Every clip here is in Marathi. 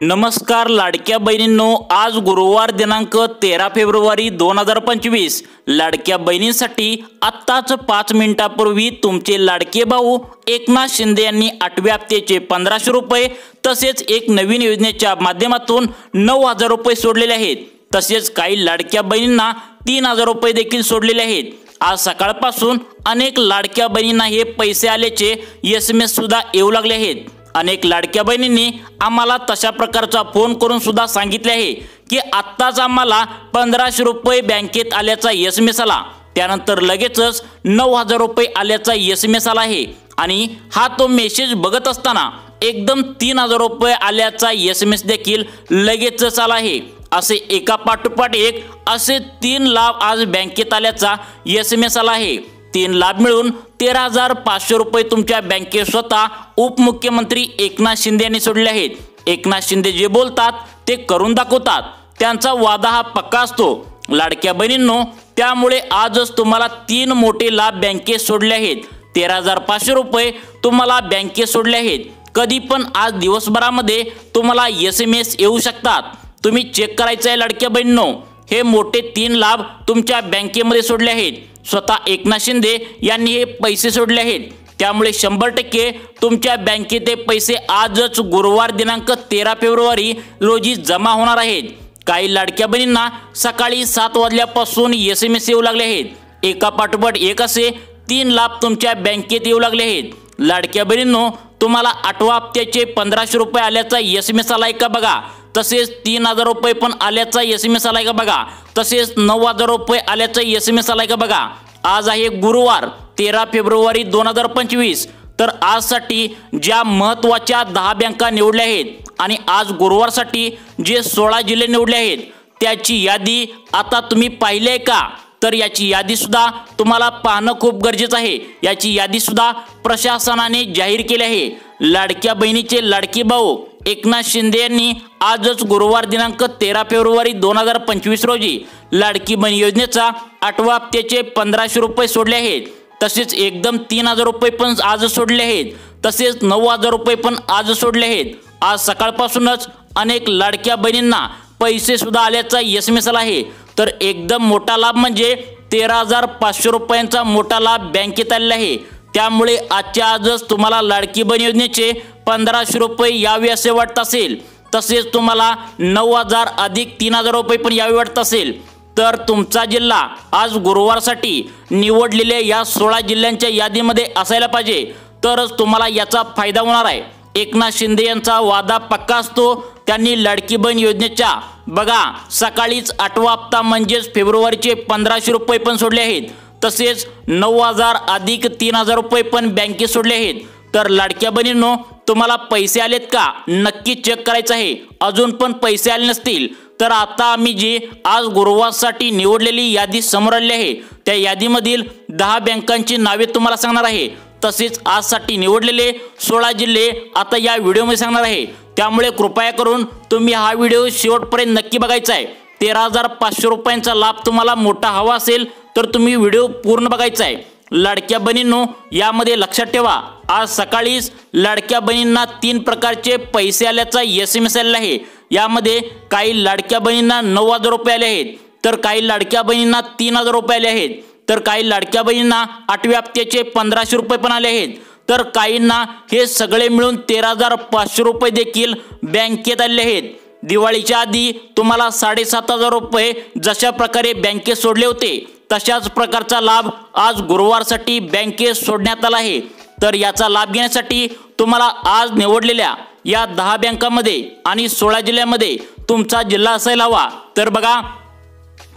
नमस्कार लाडक्या बहिणींनो, आज गुरुवार दिनांक 13 फेब्रुवारी 2025 लाडक्या बहिणींसाठी आत्ताच 5 मिनिटांपूर्वी तुमचे लाडके भाऊ एकनाथ शिंदे यांनी 8व्या हप्त्याचे 1500 रुपये तसेच एक नवीन योजनेच्या माध्यमातून 9000 रुपये सोडलेले आहेत। तसेच काही लाडक्या बहिणींना 3000 रुपये देखील सोडलेले आहेत। आज सकाळपासून अनेक लाडक्या बहिणींना हे पैसे आल्याचे SMS सुद्धा येऊ लागले आहेत। अनेक लाडक्या बहिणींनी आम्हाला तशा प्रकारचा फोन करून सुद्धा सांगितले आहे की आत्ताच आम्हाला 1500 रुपये बँकेत आल्याचा SMS आला, त्यानंतर लगेचच 9000 रुपये आल्याचा SMS आला आहे आणि हा तो मेसेज बघत असताना एकदम 3000 रुपये आल्याचा SMS देखील लगेचच आला आहे। असे एका पाठोपाठ एक असे 3 लाभ आज बँकेत आल्याचा SMS आला आहे। 3 लाभ मिळून 13500 रुपये तुमच्या बँकेत स्वतः उपमुख्यमंत्री एकनाथ शिंदे यांनी सोडले आहेत। एकनाथ शिंदे जे बोलतात ते करून दाखवतात, त्यांचा वादा हा पक्का असतो लाडक्या बहिणींनो। त्यामुळे आजच तुम्हाला 3 मोठे लाभ बँकेत सोडले आहेत। 13500 रुपये तुम्हाला बँकेत सोडले आहेत। कधी पण आज दिवसभरामध्ये तुम्हाला SMS येऊ शकतात, तुम्ही चेक करायचं आहे लाडक्या बहिणींनो। हे मोठे 3 लाभ तुमच्या बँकेमध्ये सोडले आहेत। स्वतः एकनाथ शिंदे यांनी हे पैसे सोडले आहेत, त्यामुळे 100% तुमच्या बँकेत हे पैसे आजच गुरुवार दिनांक 13 फेब्रुवारी रोजी जमा होणार आहेत। काही लाडक्या बहिणींना सकाळी 7 वाजल्यापासून SMS येऊ लागले आहेत। एका पाठोपाठ एक असे 3 लाभ तुमच्या बँकेत येऊ लागले आहेत। लाडक्या बहिणींनो, तुम्हाला 8व्या हप्त्याचे 1500 रुपये आल्याचा SMS आलाय का बघा, तसेच 3000 रुपये पण आल्याचा SMS आलाय का बघा, तसेच 9000 रुपये आल्याचा SMS आलाय का बघा। आज आहे गुरुवार 13 फेब्रुवारी 2025। तर आजसाठी ज्या महत्त्वाच्या 10 बँका निवडल्या आहेत आणि आज गुरुवारसाठी जे 16 जिल्हे निवडले आहेत त्याची यादी आता तुम्ही पाहिली आहे का? तर याची यादी सुद्धा तुम्हाला पाहणं खूप गरजेचं आहे। याची यादी सुद्धा प्रशासनाने जाहीर केली आहे। लाडक्या बहिणीचे लाडके भाऊ एकनाथ शिंदे यांनी आजच गुरुवार दिनांक 13 फेब्रुवारी 2025 रोजी लाडकी बहीण योजनेचा 8व्या हप्त्याचे 1500 रुपये सोडले आहेत। तसेच एकदम 3000 रुपये पण आज सोडले आहेत। तसेच 9000 रुपये पण आज सोडले आहेत। आज सकाळपासूनच अनेक लाडक्या बहिणींना पैसे सुद्धा आल्याचा SMS आला आहे। तर एकदम मोठा लाभ म्हणजे 13500 रुपयांचा मोठा लाभ बँकेत आलेला आहे। त्यामुळे आजच्या आजच तुम्हाला लाडकी बहीण योजनेचे 1500 रुपये यावे असे वाटत असेल, तसेच तुम्हाला 9000 अधिक 3000 रुपये पण यावे वाटत असेल, तर तुमचा जिल्हा आज गुरुवारसाठी निवडलेल्या या 16 जिल्ह्यांच्या यादीमध्ये असायला पाहिजे, तरच तुम्हाला याचा फायदा होणार आहे। एकनाथ शिंदे यांचा वादा पक्का असतो। त्यांनी लाडकी बहीण योजनेच्या बघा सकाळीच 8वा हप्ता म्हणजेच फेब्रुवारीचे 1500 रुपये पण सोडले आहेत। तसेच 9000 अधिक 3000 रुपये पण बँकेत सोडले आहेत। तर लाडक्या बहिणींनो, तुम्हाला पैसे आलेत का नक्की चेक करायचं आहे। अजून पण पैसे आले नसतील तर आता आम्ही जी आज गुरुवारसाठी निवडलेली यादी समोर आली आहे त्या यादीमधील 10 बँकांची नावे तुम्हाला सांगणार आहे। तसेच आजसाठी निवडलेले 16 जिल्हे आता या व्हिडिओमध्ये सांगणार आहे। त्यामुळे कृपया करून तुम्ही हा व्हिडिओ शेवटपर्यंत नक्की बघायचा आहे। 13500 रुपयांचा लाभ तुम्हाला मोठा हवा असेल तर तुम्ही व्हिडिओ पूर्ण बघायचा आहे। लाडक्या बहिणींनो, यामध्ये लक्षात ठेवा, आज सकाळीच लाडक्या बहिणींना 3 प्रकारचे पैसे आल्याचा SMS आलेला आहे। यामध्ये काही लाडक्या बहिणींना 9000 रुपये आले आहेत, तर काही लाडक्या बहिणींना 3000 रुपये आले आहेत, तर काही लाडक्या बहिणींना 8व्या हप्त्याचे 1500 रुपये पण आले आहेत, तर काहींना हे सगळे मिळून 13500 रुपये देखील बँकेत आले आहेत। दिवाळीच्या आधी तुम्हाला 7500 रुपये जशा प्रकारे बँकेत सोडले होते तशाच प्रकारचा लाभ आज गुरुवारसाठी बँकेत सोडण्यात आला आहे। तर याचा लाभ घेण्यासाठी तुम्हाला आज निवडलेल्या या 10 बँकांमध्ये आणि 16 जिल्ह्यांमध्ये तुमचा जिल्हा असायला हवा। तर बघा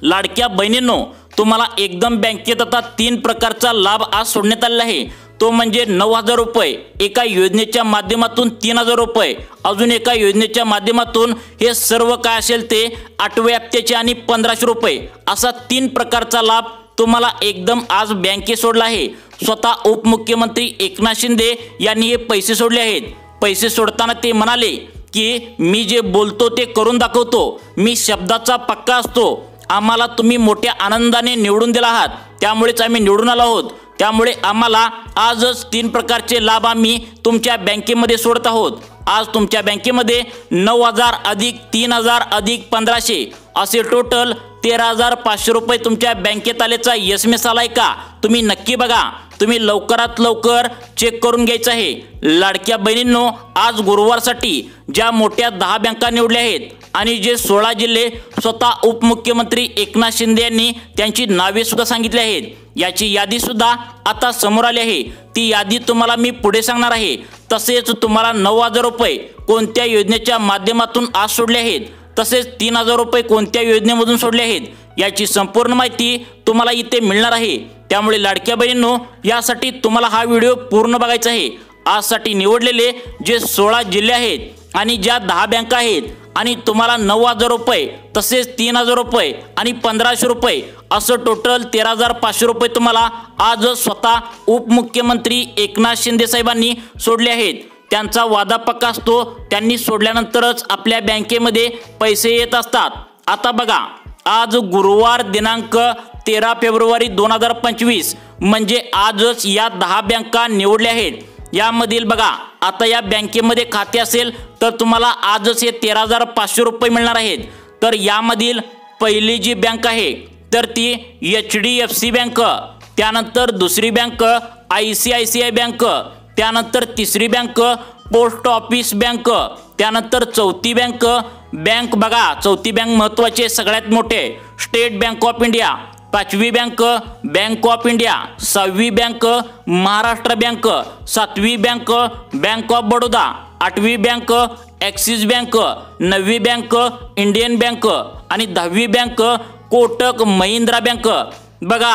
लाडक्या बहिणींनो, तुम्हाला एकदम बँकेत आता 3 प्रकारचा लाभ आज सोडण्यात आलेला आहे। तो म्हणजे 9000 रुपये, एका योजनेच्या माध्यमातून 3000 रुपये, अजून एका योजनेच्या माध्यमातून हे सर्व काय असेल ते 8व्या हप्त्याचे आणि 1500 रुपये, असा 3 प्रकारचा लाभ तुम्हाला एकदम आज बँकेत सोडला आहे। स्वतः उपमुख्यमंत्री एकनाथ शिंदे यांनी हे पैसे सोडले आहेत। पैसे सोडताना ते म्हणाले की मी जे बोलतो ते करून दाखवतो, मी शब्दाचा पक्का असतो। आम्हाला तुम्ही मोठ्या आनंदाने निवडून दिला आहात, त्यामुळेच आम्ही निवडून आलो आहोत। त्यामुळे आम्हाला आजच 3 प्रकारचे लाभ आम्ही तुमच्या बँकेमध्ये सोडत आहोत। आज तुमच्या बँकेमध्ये 9,000 अधिक 3,000 अधिक 1,500 असे टोटल 13,500 रुपये तुमच्या बँकेत आलेचा SMS आलाय का तुम्ही नक्की बघा। तुम्ही लवकरात लवकर चेक करून घ्यायचं आहे। लाडक्या बहिणींनो, आज गुरुवारसाठी ज्या मोठ्या 10 बँका निवडल्या आहेत आणि जे 16 जिल्हे स्वतः उपमुख्यमंत्री एकनाथ शिंदे यांनी त्यांची नावे सुद्धा सांगितली आहेत, याची यादी सुद्धा आता समोर आली आहे। ती यादी तुम्हाला मी पुढे सांगणार आहे। तसेच तुम्हाला 9,000 रुपये कोणत्या योजनेच्या माध्यमातून आज सोडले आहेत, तसेच 3,000 रुपये कोणत्या योजनेमधून सोडले आहेत, याची संपूर्ण माहिती तुम्हाला इथे मिळणार आहे। त्यामुळे लाडक्या बहिणींनो, यासाठी तुम्हाला हा व्हिडिओ पूर्ण बघायचा आहे। आजसाठी निवडलेले जे 16 जिल्हे आहेत आणि ज्या 10 बँका आहेत आणि तुम्हाला 9,000 रुपये तसेच 3,000 रुपये आणि 1,500 रुपये असं टोटल 13,500 रुपये तुम्हाला आज स्वतः उपमुख्यमंत्री एकनाथ शिंदे साहेबांनी सोडले आहेत। त्यांचा वादा पक्का असतो, त्यांनी सोडल्यानंतरच आपल्या बँकेमध्ये पैसे येत असतात। आता बघा, आज गुरुवार दिनांक 13 फेब्रुवारी 2025 म्हणजे आजच या 10 बँका निवडल्या आहेत। यामधील बघा, आता या बँकेमध्ये खाते असेल तर तुम्हाला आजच हे 13,500 रुपये मिळणार आहेत। तर यामधील पहिली जी बँक आहे तर ती HDFC बँक, त्यानंतर दुसरी बँक ICICI बँक, त्यानंतर तिसरी बँक पोस्ट ऑफिस बँक, त्यानंतर चौथी बँक बघा, चौथी बँक महत्त्वाची सगळ्यात मोठे स्टेट बँक ऑफ इंडिया, पाचवी बँक ऑफ इंडिया, सहावी बँक महाराष्ट्र बँक, सातवी बँक ऑफ बडोदा, आठवी बँक ॲक्सिस बँक, नववी बँक इंडियन बँक आणि 10वी बँक कोटक महिंद्रा बँक। बघा,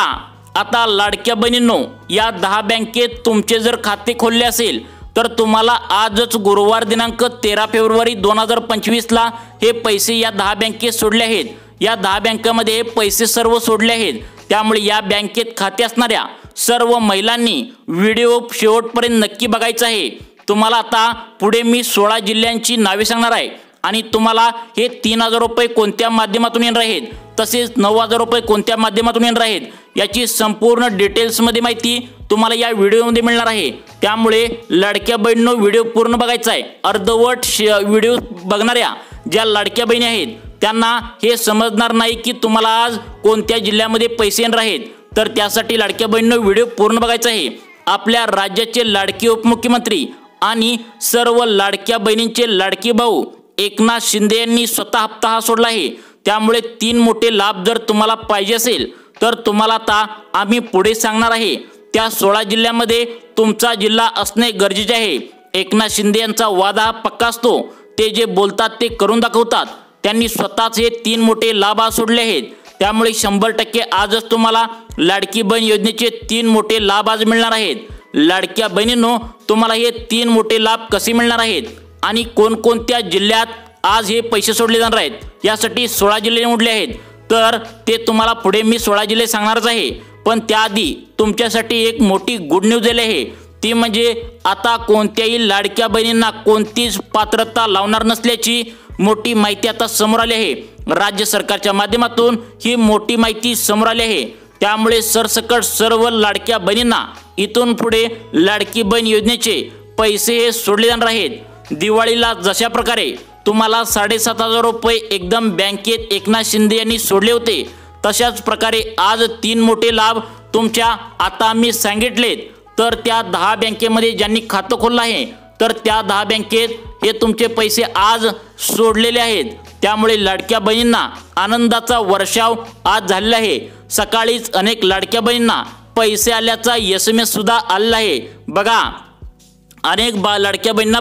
आता लाडक्या बहिणींनो, या 10 बँकेत तुमचे जर खाते खोलले असेल तर तुम्हाला आजच गुरुवार दिनांक 13 फेब्रुवारी 2025 ला हे पैसे या 10 बँकेत सोडले आहेत। या 10 बँकांमध्ये हे पैसे सर्व सोडले आहेत। त्यामुळे या बँकेत खाते असणाऱ्या सर्व महिलांनी व्हिडिओ शेवटपर्यंत नक्की बघायचा आहे। तुम्हाला आता पुढे मी 16 जिल्ह्यांची नावे सांगणार आहे आणि तुम्हाला हे 3,000 रुपये कोणत्या माध्यमातून येणार आहेत, तसेच 9,000 रुपये कोणत्या माध्यमातून येणार आहेत, याची संपूर्ण डिटेल्समध्ये माहिती तुम्हाला या व्हिडिओमध्ये मिळणार आहे। त्यामुळे लाडक्या बहिणींनो, व्हिडिओ पूर्ण बघायचा आहे। अर्धवट व्हिडिओ बघणाऱ्या ज्या लाडक्या बहिणी आहेत त्यांना हे समजणार नाही की तुम्हाला आज कोणत्या जिल्ह्यामध्ये पैसे येणार आहेत। तर त्यासाठी लाडक्या बहिणींनो, व्हिडिओ पूर्ण बघायचा आहे। आपल्या राज्याचे लाडके उपमुख्यमंत्री आणि सर्व लाडक्या बहिणींचे लाडके भाऊ एकनाथ शिंदे यांनी स्वतः हप्ता हा सोडला आहे। त्यामुळे 3 मोठे लाभ जर तुम्हाला पाहिजे असेल तर तुम्हाला आता आम्ही पुढे सांगणार आहे। त्या 16 जिल्ह्यामध्ये तुमचा जिल्हा असणे गरजेचे आहे। एकनाथ शिंदे यांचा वादा पक्का असतो, ते जे बोलतात ते करून दाखवतात। त्यांनी स्वतःच हे 3 मोठे लाभ सोडले आहेत। त्यामुळे 100% आजच तुम्हाला लाडकी बहीण योजनेचे 3 मोठे लाभ आज मिळणार आहेत। लाडक्या बहिणींनो, तुम्हाला हे 3 मोठे लाभ कसे मिळणार आहेत आणि कोणकोणत्या जिल्ह्यात आज हे पैसे सोडले जाणार आहेत, यासाठी 16 जिल्हे निवडले आहेत। तर ते तुम्हाला पुढे मी 16 जिल्हे सांगणारच आहे। पण त्याआधी तुमच्यासाठी एक मोठी गुड न्यूज आली आहे। ती म्हणजे आता कोणत्याही लाडक्या बहिणींना कोणतीच पात्रता लावणार नसल्याची मोठी माहिती आता समोर आली आहे। राज्य सरकारच्या माध्यमातून ही मोठी माहिती समोर आली आहे। त्यामुळे सरसकट सर्व लाडक्या बहिणींना इथून पुढे लाडकी बहीण योजनेचे पैसे हे सोडले जाणार आहेत। दिवाळीला जशा प्रकारे तुम्हाला 7,500 रुपये एकदम बँकेत एकनाथ शिंदे यांनी सोडले होते, तशाच प्रकारे आज 3 मोठे लाभ तुमच्या आता आम्ही सांगितलेत। तर त्या 10 बँकेमध्ये ज्यांनी खातं खोललं आहे तर त्या 10 बँकेत हे तुमचे पैसे आज सोडलेले आहेत। त्यामुळे लाडक्या बहिणींना आनंदाचा वर्षाव आज झालेला आहे। सकाळीच अनेक लाडक्या बहिणींना पैसे आल्याचा SMS सुद्धा आलेला आहे। बघा, अनेक लाडक्या बहिणींना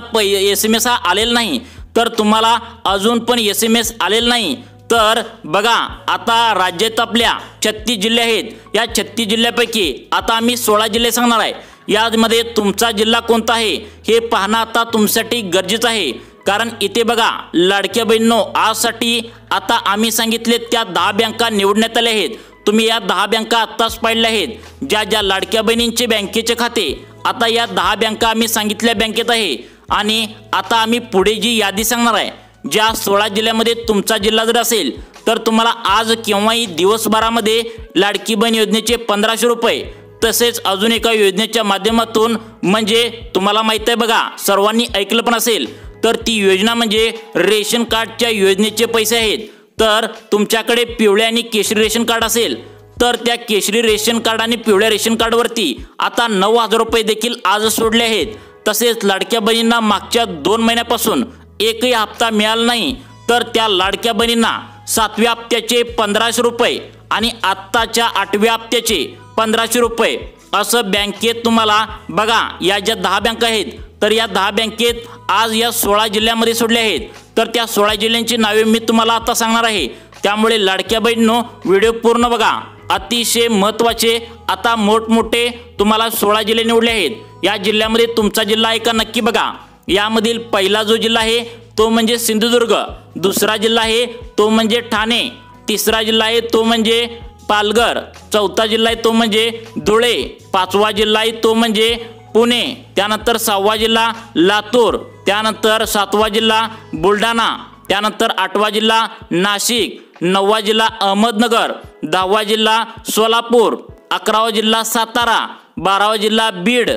SMS हा आलेला नाही, तर तुम्हाला अजून पण SMS आलेला नाही। तर बघा, आता राज्यात आपल्या 36 जिल्हे आहेत। या 36 जिल्ह्यापैकी आता आम्ही 16 जिल्हे सांगणार आहे। यामध्ये तुमचा जिल्हा कोणता आहे हे पाहणं आता तुमच्यासाठी गरजेचं आहे। कारण इथे बघा लाडक्या बहिणींनो, आजसाठी आता आम्ही सांगितले त्या 10 बँका निवडण्यात आल्या आहेत। तुम्ही या 10 बँका आत्ताच पाहिल्या आहेत। ज्या ज्या लाडक्या बहिणींचे बँकेचे खाते आता या 10 बँका आम्ही सांगितल्या बँकेत आहे। आणि आता आम्ही पुढे जी यादी सांगणार आहे, ज्या 16 जिल्ह्यामध्ये तुमचा जिल्हा जर असेल तर तुम्हाला आज केव्हाही दिवसभरामध्ये लाडकी बहीण योजनेचे 1,500 रुपये, तसेच अजून एका योजनेच्या माध्यमातून, म्हणजे तुम्हाला माहिती आहे बघा, सर्वांनी ऐकलं पण असेल, तर ती योजना म्हणजे रेशन कार्डच्या योजनेचे पैसे आहेत। तर तुमच्याकडे पिवळे आणि केशरी रेशन कार्ड असेल तर त्या केशरी रेशन कार्ड आणि पिवळ्या रेशन कार्डवरती आता 9,000 रुपये देखील आज सोडले आहेत। तसेच लाडक्या बहिणींना मागच्या 2 महिन्यापासून एकही हप्ता मिळाला नाही तर त्या लाडक्या बहिणींना 7व्या हप्त्याचे 1500 रुपये आणि आत्ताच्या 8व्या हप्त्याचे 1500 रुपये असं बँकेत तुम्हाला बघा या ज्या 10 बँका आहेत तर या 10 बँकेत आज या 16 जिल्ह्यामध्ये सोडले आहेत। तर त्या 16 जिल्ह्यांची नावे मी तुम्हाला आता सांगणार आहे, त्यामुळे लाडक्या बहिणींनो व्हिडिओ पूर्ण बघा, अतिशय महत्त्वाचे। आता मोठमोठे तुम्हाला 16 जिल्हे निवडले आहेत। या जिल्ह्यामध्ये तुमचा जिल्हा आहे का नक्की बघा। यामधील पहिला जो जिल्हा आहे तो म्हणजे सिंधुदुर्ग, दुसरा जिल्हा आहे तो म्हणजे ठाणे, तिसरा जिल्हा आहे तो म्हणजे पालघर, चौथा जिल्हा आहे तो म्हणजे धुळे, पाचवा जिल्हा आहे तो म्हणजे पुणे, त्यानंतर 6वा जिल्हा लातूर, त्यानंतर 7वा जिल्हा बुलढाणा, त्यानंतर 8वा जिल्हा नाशिक, 9वा जिल्हा अहमदनगर, 10वा जिल्हा सोलापूर, 11वा जिल्हा सातारा, 12वा जिल्हा बीड,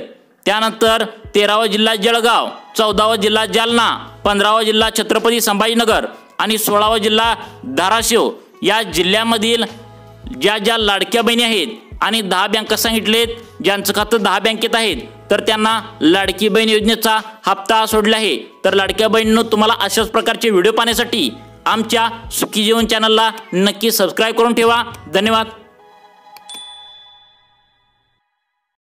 त्यानंतर 13वा जिल्हा जळगाव, 14वा जिल्हा जालना, 15वा जिल्हा छत्रपती संभाजीनगर आणि 16वा जिल्हा धाराशिव। या जिल्ह्यामधील ज्या ज्या लाडक्या बहिणी आहेत आणि 10 बँका सांगितलेत ज्यांचं खातं 10 बँकेत आहेत तर त्यांना लाडकी बहीण योजनेचा हप्ता सोडला आहे। तर लाडक्या बहिणींनो तुम्हाला अशाच प्रकारचे व्हिडिओ पाहण्यासाठी आमच्या सुखी जीवन चॅनलला नक्की सबस्क्राईब करून ठेवा। धन्यवाद।